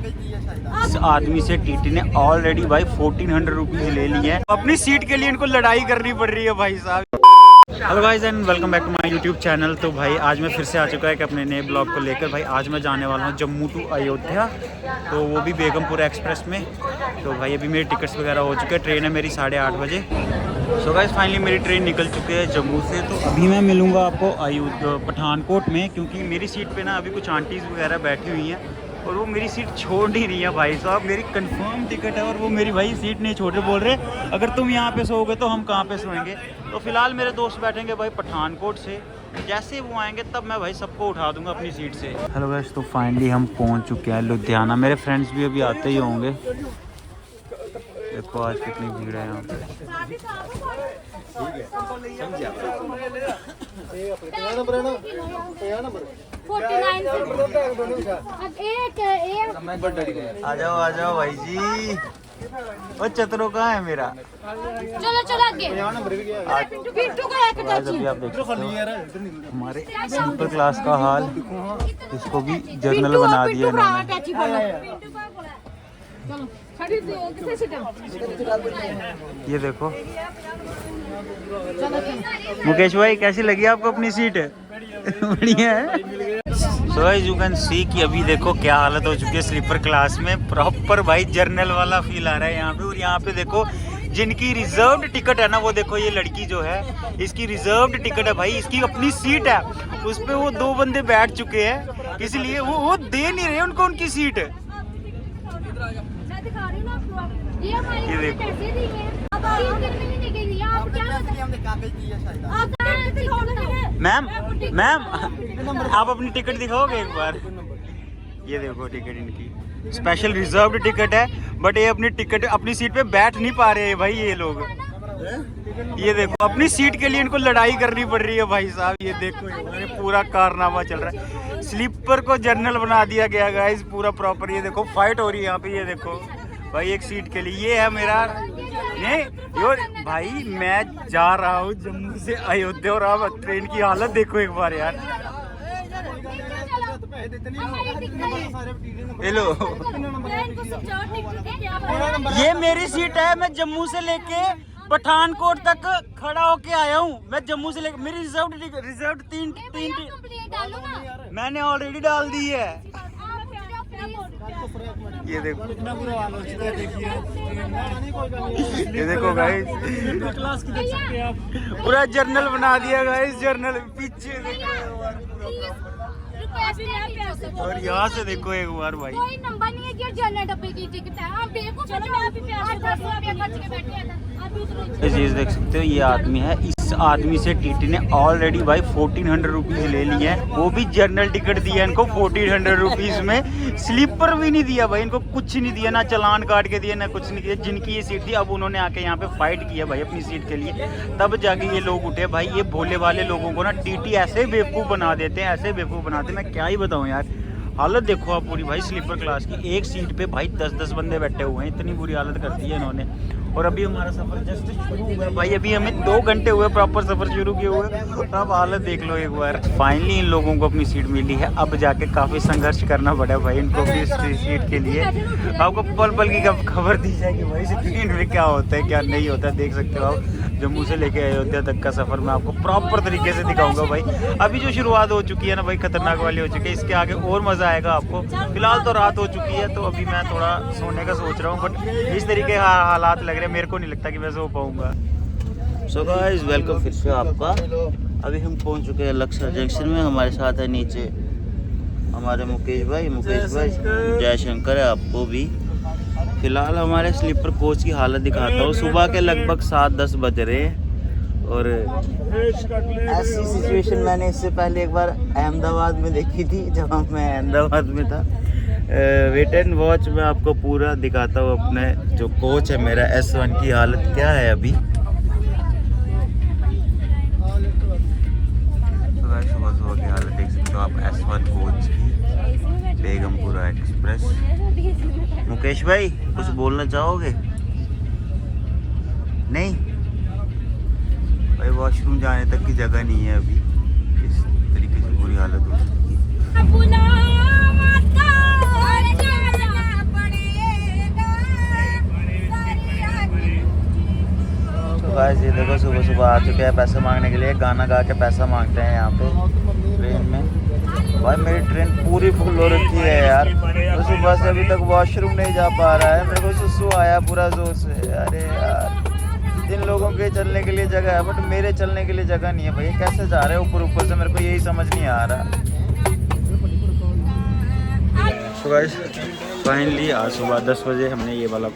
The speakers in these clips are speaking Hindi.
इस आदमी से टीटी ने ऑलरेडी भाई 1400 रुपीज ले लिए हैं। अपनी सीट के लिए इनको लड़ाई करनी पड़ रही है भाई साहब। Hello guys and welcome back to my YouTube channel. तो भाई आज मैं फिर से आ चुका है कि अपने नए ब्लॉग को लेकर। भाई आज मैं जाने वाला हूँ जम्मू टू अयोध्या, तो वो भी बेगमपुरा एक्सप्रेस में। तो भाई अभी मेरी टिकट्स वगैरह हो चुके हैं। ट्रेन है मेरी 8:30 बजे। सो गाइस फाइनली मेरी ट्रेन निकल चुकी है जम्मू से। तो अभी मैं मिलूँगा आपको पठानकोट में, क्योंकि मेरी सीट पर ना अभी कुछ आंटीज़ वगैरह बैठी हुई हैं और वो मेरी सीट छोड़ नहीं रही है भाई साहब। मेरी कंफर्म टिकट है और वो मेरी भाई सीट नहीं छोड़ रहे। बोल रहे अगर तुम यहाँ पे सोओगे तो हम कहाँ पे सोएंगे। तो फिलहाल मेरे दोस्त बैठेंगे भाई पठानकोट से। जैसे वो आएंगे तब मैं भाई सबको उठा दूंगा अपनी सीट से। हेलो गाइस, तो फाइनली हम पहुँच चुके हैं लुधियाना। मेरे फ्रेंड्स भी अभी आते ही होंगे। देखो आज कितनी भीड़ है यहाँ पे। आ जाओ भाई जी। और चतरो कहाँ है मेरा? चलो चलो आगे। अभी आप देख सकते हो हमारे स्लीपर क्लास का हाल। इसको भी जर्नल बना दिया इन्होंने। ये देखो मुकेश भाई, कैसी लगी आपको अपनी सीट? बढ़िया है। सो यू कैन सी कि अभी देखो क्या हालत हो चुकी है स्लीपर क्लास में। प्रॉपर भाई जर्नल वाला फील आ रहा है यहाँ पे। और यहाँ पे देखो जिनकी रिजर्व्ड टिकट है ना, वो देखो ये लड़की जो है इसकी रिजर्व्ड टिकट है भाई। इसकी अपनी सीट है, उस पे वो 2 बंदे बैठ चुके हैं, इसलिए वो दे नहीं रहे उनको उनकी सीट। ये देखो मैम आप अपनी टिकट दिखाओगे एक बार? ये देखो टिकट इनकी स्पेशल रिजर्व्ड टिकट है, बट ये अपनी टिकट अपनी सीट पे बैठ नहीं पा रहे हैं भाई ये लोग। ये देखो अपनी सीट के लिए इनको लड़ाई करनी पड़ रही है भाई साहब। ये देखो ये पूरा कारनामा चल रहा है। स्लीपर को जर्नल बना दिया गया गाइस पूरा प्रॉपर। ये देखो फाइट हो रही है यहाँ पे। ये देखो भाई एक सीट के लिए। ये है मेरा नहीं यो भाई, मैं जा रहा हूँ जम्मू से अयोध्या और आप ट्रेन की हालत देखो एक बार यार। हेलो ये मेरी सीट है। मैं जम्मू से लेके पठानकोट तक खड़ा होके आया हूँ। मैं जम्मू से लेके मेरी रिजर्व तीन मैंने ऑलरेडी डाल दी है। ये देखो ये देखो गाइस पूरा जर्नल बना दिया गाइस। जर्नल पीछे और यहाँ से देखो एक बार भाई। कोई नंबर नहीं है कि जर्नल डब्बे की टिकट है। आप देखो चलो मैं अभी खर्च के बैठे हैं। ये चीज देख सकते हो ये आदमी है। इस आदमी से टीटी ने ऑलरेडी भाई 1400 रुपीज ले लिए हैं। वो भी जर्नल टिकट दिया इनको 1400 रुपीज में। स्लीपर भी नहीं दिया भाई इनको, कुछ नहीं दिया, ना चलान काट के दिया ना कुछ नहीं दिया। जिनकी ये सीट थी अब उन्होंने आके यहाँ पे फाइट किया भाई अपनी सीट के लिए, तब जाके ये लोग उठे भाई। ये भोले वाले लोगों को ना टीटी ऐसे बेवकूफ़ बना देते हैं, ऐसे बेवकूफ़ बनाते हैं। मैं क्या ही बताऊँ यार। हालत देखो आप पूरी भाई स्लीपर क्लास की। एक सीट पे भाई 10-10 बंदे बैठे हुए हैं। इतनी बुरी हालत कर दी है इन्होंने। और अभी हमारा सफर जस्ट शुरू हुआ है भाई। अभी हमें 2 घंटे हुए प्रॉपर सफर शुरू किए हुए। अब हालत देख लो एक बार। फाइनली इन लोगों को अपनी सीट मिली है। अब जाके काफी संघर्ष करना पड़ा भाई इनको भी इस सीट के लिए। आपको पल पल की खबर दी जाएगी भाई इस ट्रेन में क्या होता है क्या नहीं होता है। देख सकते हो आप जम्मू से लेके अयोध्या तक का सफर मैं आपको प्रॉपर तरीके से दिखाऊंगा भाई। अभी जो शुरुआत हो चुकी है ना भाई खतरनाक वाली हो चुकी है। इसके आगे और मजा आएगा आपको। फिलहाल तो रात हो चुकी है, तो अभी मैं थोड़ा सोने का सोच रहा हूँ, बट इस तरीके के हालात लग रहे हैं। मेरे को नहीं लगता कि मैं सो पाऊंगा। सो गाइस वेलकम फिर से आपका। अभी हम पहुंच चुके हैं लक्सर जंक्शन में। हमारे साथ है नीचे हमारे मुकेश भाई जयशंकर है आपको भी। फिलहाल हमारे स्लीपर कोच की हालत दिखाता हूँ। सुबह के लगभग 7-10 बज रहे हैं और ऐसी सिचुएशन मैंने इससे पहले एक बार अहमदाबाद में देखी थी जब मैं अहमदाबाद में था। वेट एंड वॉच में आपको पूरा दिखाता हूँ। अपने जो कोच है मेरा S1 की हालत क्या है अभी। सुबह की हालत देख सकते हो आप S1 कोच की, बेगमपुरा एक्सप्रेस। मुकेश भाई कुछ बोलना चाहोगे? नहीं भाई, वॉशरूम जाने तक की जगह नहीं है अभी। इस तरीके से बुरी हालत हो चुकी है। देखो सुबह सुबह आ चुके हैं पैसे मांगने के लिए। गाना गा के पैसा मांगते हैं यहाँ पे ट्रेन में। भाई मेरी ट्रेन पूरी फुल हो रखी है यार, तो सुबह से अभी तक वॉशरूम नहीं जा पा रहा है। मेरे को सुसु आया पूरा जोर से। अरे यार जिन लोगों के चलने के लिए जगह है बट मेरे चलने के लिए जगह नहीं है। भैया कैसे जा रहे हैं ऊपर ऊपर से, मेरे को यही समझ नहीं आ रहा। तो गाइस फाइनली आज सुबह 10 बजे हमने ये वाला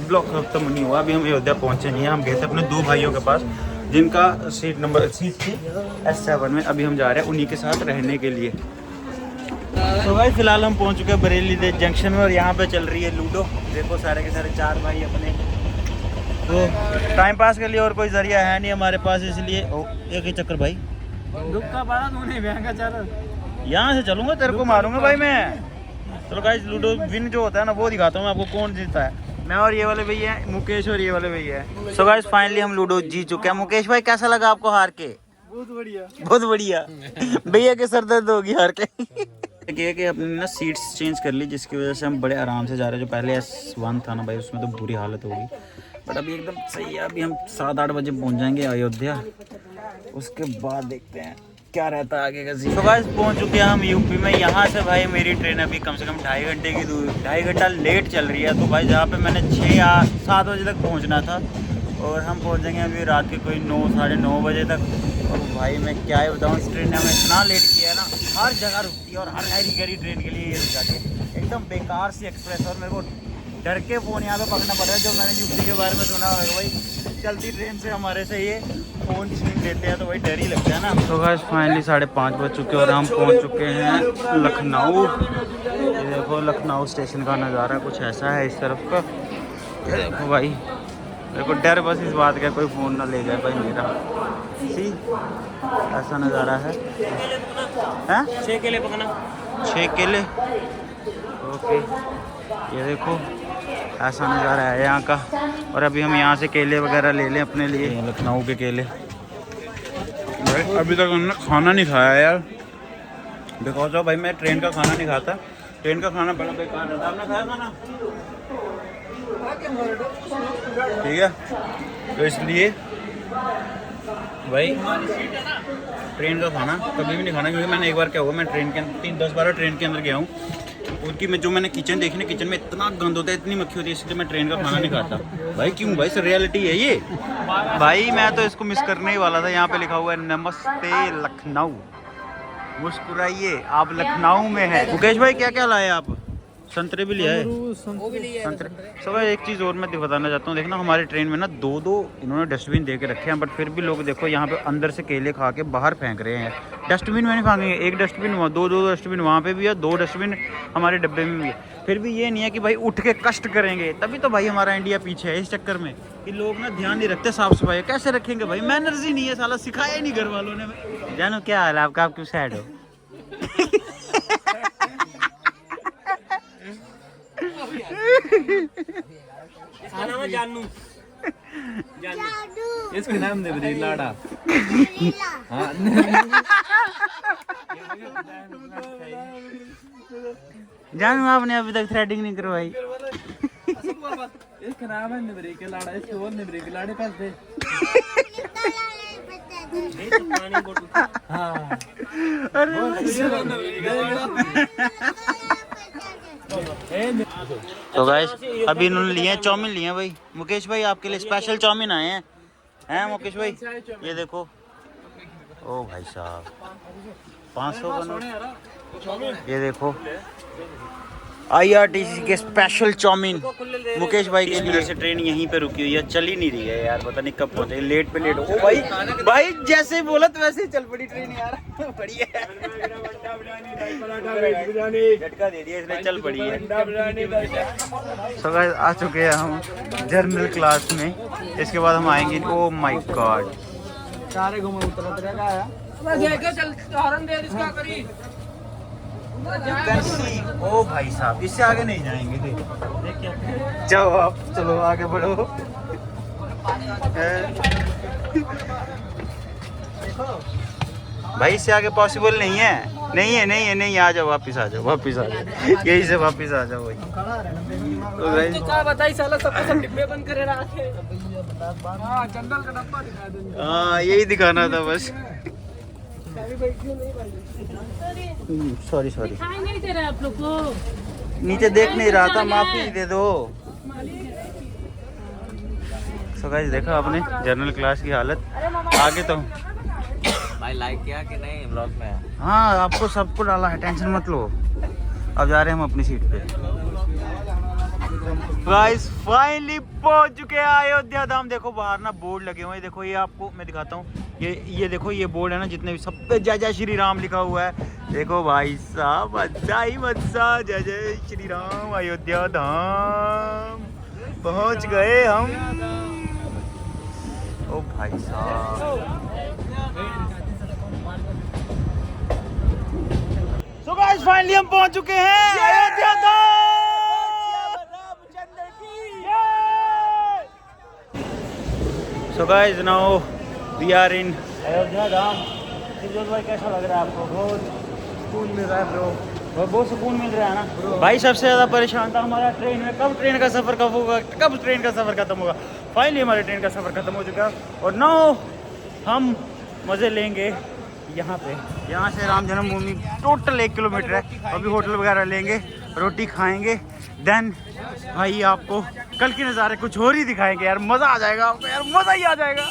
ब्लॉक खत्म नहीं हुआ। अभी हम अयोध्या पहुंचे नहीं हैं। हम गए थे अपने 2 भाइयों के पास जिनका सीट थी S7 में। अभी हम जा रहे हैं उन्हीं के साथ रहने के लिए। तो गाइस फिलहाल हम पहुंच चुके हैं बरेली जंक्शन में और यहाँ पे चल रही है लूडो। देखो सारे के सारे 4 भाई अपने, तो टाइम पास के लिए और कोई जरिया है नहीं हमारे पास, इसलिए एक ही चक्कर भाई यहाँ से चलूंगा, तेरे को मारूंगा भाई मैं। चलो गाइस लूडो विन जो होता है ना वो दिखाता हूँ मैं आपको कौन जीतता है। मैं और ये वाले भैया हैं, मुकेश और ये वाले भैया हैं। सो गाइस फाइनली हम लूडो जीत चुके हैं। मुकेश भाई कैसा लगा आपको हार के? बहुत बढ़िया, बहुत बढ़िया। भैया के सर दर्द होगी हार के। कि अपनी ना सीट्स चेंज कर ली जिसकी वजह से हम बड़े आराम से जा रहे हैं। जो पहले S1 था ना भाई उसमें तो बुरी हालत होगी, बट अभी एकदम सही है। अभी हम 7-8 बजे पहुँच जाएंगे अयोध्या, उसके बाद देखते हैं क्या रहता है आगे का सीन। तो गाइस पहुंच चुके हैं हम यूपी में। यहाँ से भाई मेरी ट्रेन अभी कम से कम 2.5 घंटे की दूर, 2.5 घंटा लेट चल रही है। तो भाई जहाँ पे मैंने 6 या 7 बजे तक पहुँचना था और हम पहुँचेंगे अभी रात के कोई 9 साढ़े 9 बजे तक। और भाई मैं क्या ही बताऊँ, इस ट्रेन ने हमें इतना लेट किया है ना, हर जगह रुकती है और हर हैरी गैरी ट्रेन के लिए ये रुक जाती है। एकदम बेकार सी एक्सप्रेस। और मेरे को डर के फ़ोन यहाँ पे पकड़ना पड़ रहा है। जो मैंने यूपी के बारे में सुना होगा भाई चलती ट्रेन से हमारे से ये फ़ोन छीन लेते हैं, तो भाई डर ही लगता है ना। तो गाइस फाइनली 5:30 बज चुके और हम पहुँच चुके हैं लखनऊ। ये देखो लखनऊ स्टेशन का नज़ारा कुछ ऐसा है इस तरफ का। ये देखो भाई, मेरे को डर बस इस बात का कोई फ़ोन ना ले जाए भाई मेरा। सी ऐसा नज़ारा है। 6 केले पकना, 6 केले। ओके ये देखो ऐसा नज़ारा है यहाँ का। और अभी हम यहाँ से केले वगैरह ले लें अपने लिए, लखनऊ के केले। भाई अभी तक हमने खाना नहीं खाया यार, बिकॉज ऑफ भाई मैं ट्रेन का खाना नहीं खाता। ट्रेन का खाना बड़ा बेकार रहता है। आपने खाया खाना? ठीक है, तो इसलिए भाई ट्रेन का खाना कभी भी नहीं खाना, क्योंकि मैंने एक बार क्या हुआ, मैं ट्रेन के 10 बार ट्रेन के अंदर गया हूँ। उनकी जो मैंने किचन देखी ना, किचन में इतना गंद होता है, इतनी मक्खी होती है, इसलिए मैं ट्रेन का खाना नहीं खाता भाई। क्यों भाई, सर रियलिटी है ये भाई। मैं तो इसको मिस करने ही वाला था। यहाँ पे लिखा हुआ है नमस्ते लखनऊ, मुस्कुराइए आप लखनऊ में है। मुकेश भाई क्या क्या लाए आप? संतरे भी लिया है, संतरे। सब एक चीज़ और मैं बताना चाहता हूँ, देखना हमारी ट्रेन में ना 2-2 इन्होंने डस्टबिन दे के रखे हैं, बट फिर भी लोग देखो यहाँ पे अंदर से केले खा के बाहर फेंक रहे हैं। डस्टबिन में नहीं फेंकेंगे, एक डस्टबिन वहाँ, 2 डस्टबिन वहाँ पे भी है, 2 डस्टबिन हमारे डब्बे में भी है। फिर भी ये नहीं है कि भाई उठ के कष्ट करेंगे, तभी तो भाई हमारा इंडिया पीछे है। इस चक्कर में कि लोग ना ध्यान नहीं रखते साफ सफाई। कैसे रखेंगे भाई, मैनर्स ही नहीं है, साला सिखाया नहीं घर वालों ने। जानो क्या हाल है आपका, आप क्यों सैड हो? जानू इसका नाम दे बदली लाड़ा। हाँ जानू आपने अभी तक थ्रेडिंग नहीं करवाई। इसका नाम है निबरी के लाड़ा, इसके और निबरी के लाड़े पास दे। हाँ तो गाइस अभी इन्होंने लिए हैं चाउमीन लिए हैं भाई। मुकेश भाई आपके लिए स्पेशल चाउमीन आए हैं मुकेश भाई? ये देखो, ओ भाई साहब 500 का नोट। ये देखो IRTC के स्पेशल चाउमीन मुकेश भाई के लिए। से ट्रेन यहीं पे रुकी हुई है, चल ही नहीं रही है यार, पता नहीं कब पहुंचे। लेट पे लेट हो भाई जैसे बोला तो वैसे ही चल पड़ी ट्रेन यार। बढ़िया झटका दे दिया इसने, चल पड़ी है। सो गाइस आ चुके हैं हम जर्नल क्लास में। इसके बाद हम आएंगे, ओ माय गॉड सारे घूमे उतर आया। ओ भाई साहब इससे आगे नहीं जाएंगे। देखिए जाओ आप, चलो आगे बढ़ो। भाई इससे आगे पॉसिबल नहीं है। नहीं है नहीं है नहीं, आ जाओ वापिस आ जाओ वापिस आ जाओ, यही से वापिस आ जाओ भाई। तो guys, क्या बताई साला सबको सब डिब्बे बंद करे रखे। हाँ जंगल का डब्बा दिखा दो। हाँ यही दिखाना था बस। सॉरी सॉरी दिखाई नहीं दे रहा आप लोग को। नीचे देख नहीं रहा था, माफी दे दो। सो गाइस देखा आपने जनरल क्लास की हालत। आगे तो भाई लाइक किया कि नहीं ब्लॉग में? हाँ आपको सबको डाला है, टेंशन मत लो। अब जा रहे हैं हम अपनी सीट पे। गाइस फाइनली पहुंच चुके हैं अयोध्या धाम। देखो बाहर ना बोर्ड लगे हुए हैं, देखो ये आपको मैं दिखाता हूँ। ये देखो ये बोर्ड है ना, जितने भी सब पे जय जय श्री राम लिखा हुआ है। देखो भाई साहब अच्छा ही मजा, जय जय श्री राम अयोध्या धाम पहुंच गए हम। ओ भाई साहब, सो गाइस फाइनली हम पहुंच चुके हैं Ayodhya Dham. So guys now we are in Ayodhya Dham. Shivjot भाई कैसा लग रहा है आपको? बहुत सुकून मिल रहा है ब्रो, बहुत सुकून मिल रहा है ना भाई। सबसे ज़्यादा परेशान था हमारा ट्रेन में, कब ट्रेन का सफ़र कब होगा, कब ट्रेन का सफ़र खत्म होगा। फाइनली हमारे ट्रेन का सफ़र खत्म हो चुका है और नाउ हम मज़े लेंगे यहाँ पे। यहाँ से राम जन्मभूमि टोटल 1 किलोमीटर है। अभी होटल वगैरह लेंगे, रोटी खाएंगे, देन भाई आपको कल के नज़ारे कुछ और ही दिखाएंगे यार। मज़ा आ जाएगा आपको यार, मज़ा ही आ जाएगा।